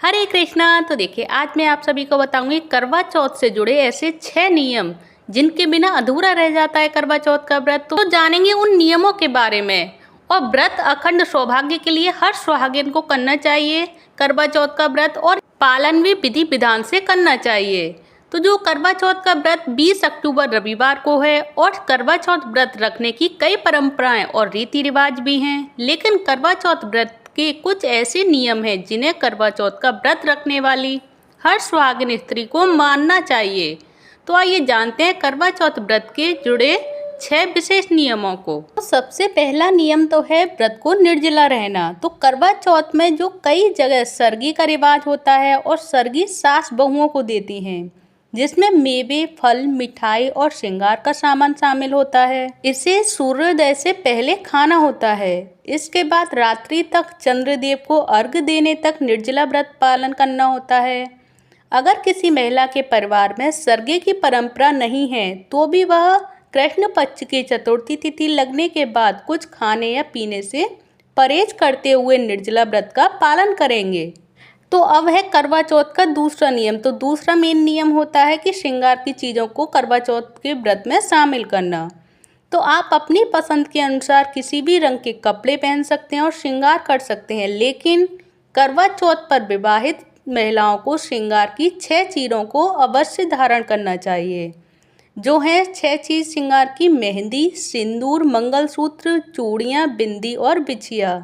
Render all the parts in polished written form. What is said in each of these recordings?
हरे कृष्णा। तो देखिए, आज मैं आप सभी को बताऊंगी करवा चौथ से जुड़े ऐसे 6 नियम जिनके बिना अधूरा रह जाता है करवा चौथ का व्रत। तो जानेंगे उन नियमों के बारे में। और व्रत अखंड सौभाग्य के लिए हर सुहागिन को करना चाहिए करवा चौथ का व्रत, और पालन भी विधि विधान से करना चाहिए। तो जो करवा चौथ का व्रत 20 अक्टूबर रविवार को है, और करवा चौथ व्रत रखने की कई परंपराएं और रीति रिवाज भी हैं, लेकिन करवा चौथ व्रत के कुछ ऐसे नियम हैं जिन्हें करवा चौथ का व्रत रखने वाली हर सुहागिन स्त्री को मानना चाहिए। तो आइए जानते हैं करवा चौथ व्रत के जुड़े 6 विशेष नियमों को। तो सबसे पहला नियम तो है व्रत को निर्जला रहना। तो करवा चौथ में जो कई जगह सरगी का रिवाज होता है, और सरगी सास बहुओं को देती हैं, जिसमें मेवे, फल, मिठाई और श्रृंगार का सामान शामिल होता है। इसे सूर्योदय से पहले खाना होता है। इसके बाद रात्रि तक चंद्रदेव को अर्घ्य देने तक निर्जला व्रत पालन करना होता है। अगर किसी महिला के परिवार में सरगे की परंपरा नहीं है, तो भी वह कृष्ण पक्ष की चतुर्थी तिथि लगने के बाद कुछ खाने या पीने से परहेज करते हुए निर्जला व्रत का पालन करेंगे। तो अब है करवा चौथ का दूसरा नियम। तो दूसरा मेन नियम होता है कि श्रृंगार की चीज़ों को करवा चौथ के व्रत में शामिल करना। तो आप अपनी पसंद के अनुसार किसी भी रंग के कपड़े पहन सकते हैं और श्रृंगार कर सकते हैं, लेकिन करवा चौथ पर विवाहित महिलाओं को श्रृंगार की 6 चीज़ों को अवश्य धारण करना चाहिए, जो है 6 चीज़ श्रृंगार की: मेहंदी, सिंदूर, मंगलसूत्र, चूड़ियाँ, बिंदी और बिछिया।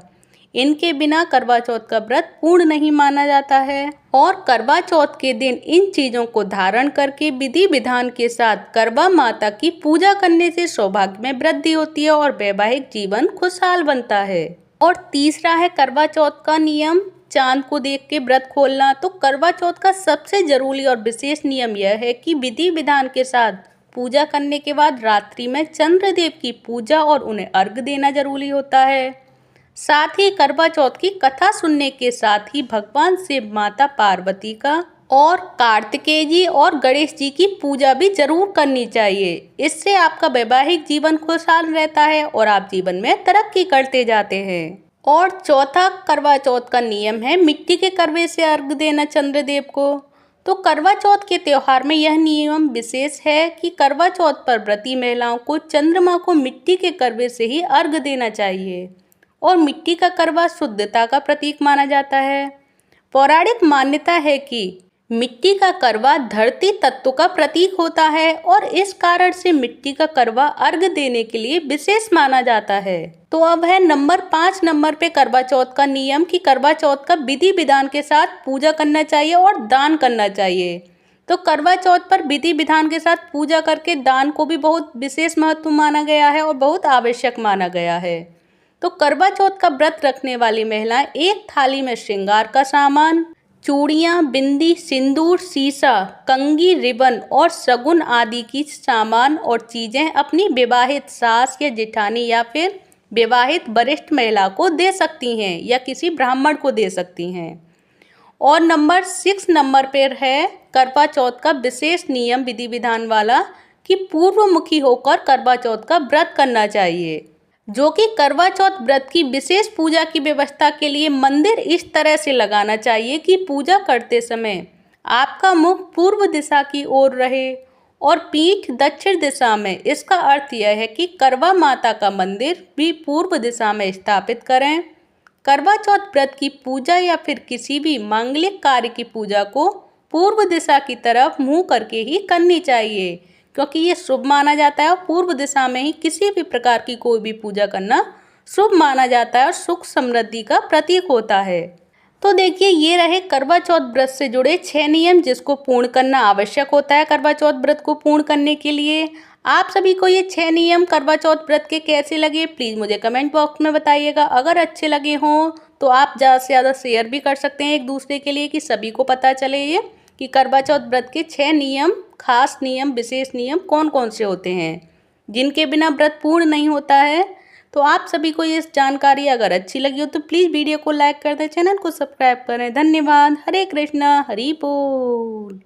इनके बिना करवा चौथ का व्रत पूर्ण नहीं माना जाता है। और करवा चौथ के दिन इन चीज़ों को धारण करके विधि विधान के साथ करवा माता की पूजा करने से सौभाग्य में वृद्धि होती है और वैवाहिक जीवन खुशहाल बनता है। और तीसरा है करवा चौथ का नियम, चांद को देख के व्रत खोलना। तो करवा चौथ का सबसे जरूरी और विशेष नियम यह है कि विधि विधान के साथ पूजा करने के बाद रात्रि में चंद्रदेव की पूजा और उन्हें अर्घ्य देना जरूरी होता है। साथ ही करवा चौथ की कथा सुनने के साथ ही भगवान शिव, माता पार्वती का और कार्तिकेय जी और गणेश जी की पूजा भी जरूर करनी चाहिए। इससे आपका वैवाहिक जीवन खुशहाल रहता है और आप जीवन में तरक्की करते जाते हैं। और चौथा करवा चौथ का नियम है मिट्टी के करवे से अर्घ्य देना चंद्रदेव को। तो करवा चौथ के त्योहार में यह नियम विशेष है कि करवा चौथ पर व्रती महिलाओं को चंद्रमा को मिट्टी के करवे से ही अर्घ्य देना चाहिए, और मिट्टी का करवा शुद्धता का प्रतीक माना जाता है। पौराणिक मान्यता है कि मिट्टी का करवा धरती तत्व का प्रतीक होता है, और इस कारण से मिट्टी का करवा अर्घ्य देने के लिए विशेष माना जाता है। तो अब है नंबर 5 नंबर पे करवा चौथ का नियम कि करवा चौथ का विधि विधान के साथ पूजा करना चाहिए और दान करना चाहिए। तो करवा चौथ पर विधि विधान के साथ पूजा करके दान को भी बहुत विशेष महत्व माना गया है और बहुत आवश्यक माना गया है। तो करवा चौथ का व्रत रखने वाली महिलाएं एक थाली में श्रृंगार का सामान, चूड़ियाँ, बिंदी, सिंदूर, शीशा, कंघी, रिबन और शगुन आदि की सामान और चीज़ें अपनी विवाहित सास या जेठानी या फिर विवाहित वरिष्ठ महिला को दे सकती हैं, या किसी ब्राह्मण को दे सकती हैं। और नंबर 6 नंबर पर है करवा चौथ का विशेष नियम विधि विधान वाला कि पूर्वमुखी होकर करवा चौथ का व्रत करना चाहिए, जो कि करवा चौथ व्रत की विशेष पूजा की व्यवस्था के लिए मंदिर इस तरह से लगाना चाहिए कि पूजा करते समय आपका मुख पूर्व दिशा की ओर रहे और पीठ दक्षिण दिशा में। इसका अर्थ यह है कि करवा माता का मंदिर भी पूर्व दिशा में स्थापित करें। करवा चौथ व्रत की पूजा या फिर किसी भी मांगलिक कार्य की पूजा को पूर्व दिशा की तरफ मुँह करके ही करनी चाहिए, क्योंकि ये शुभ माना जाता है और पूर्व दिशा में ही किसी भी प्रकार की कोई भी पूजा करना शुभ माना जाता है और सुख समृद्धि का प्रतीक होता है। तो देखिए, ये रहे करवा चौथ व्रत से जुड़े 6 नियम जिसको पूर्ण करना आवश्यक होता है करवा चौथ व्रत को पूर्ण करने के लिए। आप सभी को ये 6 नियम करवा चौथ व्रत के कैसे लगे, प्लीज़ मुझे कमेंट बॉक्स में बताइएगा। अगर अच्छे लगे हों तो आप ज़्यादा से ज़्यादा शेयर भी कर सकते हैं एक दूसरे के लिए, कि सभी को पता चले ये कि करवा चौथ व्रत के 6 नियम, खास नियम, विशेष नियम कौन कौन से होते हैं जिनके बिना व्रत पूर्ण नहीं होता है। तो आप सभी को ये जानकारी अगर अच्छी लगी हो तो प्लीज़ वीडियो को लाइक कर दें, चैनल को सब्सक्राइब करें। धन्यवाद। हरे कृष्णा, हरि बोल।